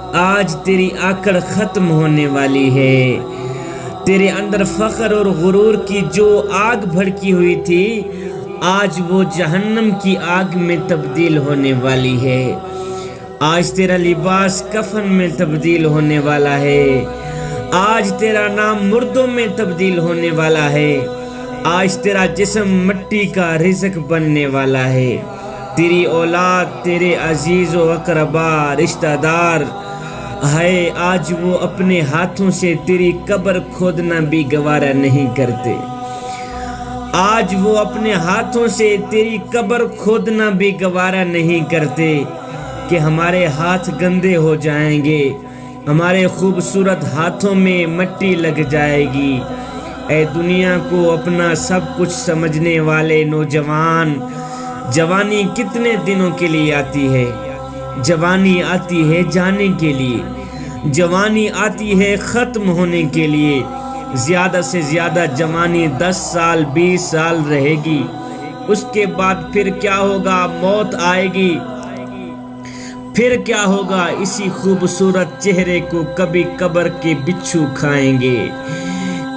آج تیری آکڑ ختم ہونے والی ہے۔ تیرے اندر فخر اور غرور کی جو آگ بھڑکی ہوئی تھی، آج وہ جہنم کی آگ میں تبدیل ہونے والی ہے۔ آج تیرا لباس کفن میں تبدیل ہونے والا ہے۔ آج تیرا نام مردوں میں تبدیل ہونے والا ہے۔ آج تیرا جسم مٹی کا رزق بننے والا ہے۔ تیری اولاد، تیرے عزیز و اقربا، رشتہ دار ہے، آج وہ اپنے ہاتھوں سے تیری قبر کھودنا بھی گوارا نہیں کرتے۔ آج وہ اپنے ہاتھوں سے تیری قبر کھودنا بھی گوارا نہیں کرتے کہ ہمارے ہاتھ گندے ہو جائیں گے، ہمارے خوبصورت ہاتھوں میں مٹی لگ جائے گی۔ اے دنیا کو اپنا سب کچھ سمجھنے والے نوجوان، جوانی کتنے دنوں کے لیے آتی ہے؟ جوانی آتی ہے جانے کے لیے، جوانی آتی ہے ختم ہونے کے لیے۔ زیادہ سے زیادہ جوانی 10 سال 20 سال رہے گی، اس کے بعد پھر کیا ہوگا؟ موت آئے گی۔ پھر کیا ہوگا؟ اسی خوبصورت چہرے کو کبھی قبر کے بچھو کھائیں گے،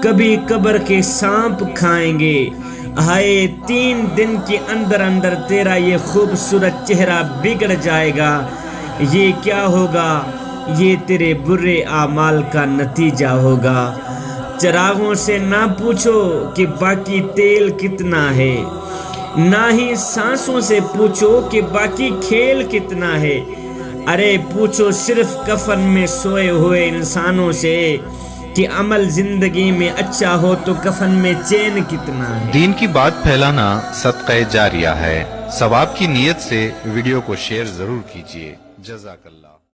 کبھی قبر کے سانپ کھائیں گے۔ ہائے 3 دن کے اندر اندر تیرا یہ خوبصورت چہرہ بگڑ جائے گا۔ یہ کیا ہوگا؟ یہ تیرے برے اعمال کا نتیجہ ہوگا۔ چراغوں سے نہ پوچھو کہ باقی تیل کتنا ہے، نہ ہی سانسوں سے پوچھو کہ باقی کھیل کتنا ہے۔ ارے پوچھو صرف کفن میں سوئے ہوئے انسانوں سے کہ عمل زندگی میں اچھا ہو تو کفن میں چین کتنا ہے۔ دین کی بات پھیلانا صدقہ جاریہ ہے۔ ثواب کی نیت سے ویڈیو کو شیئر ضرور کیجیے۔ جزاک اللہ۔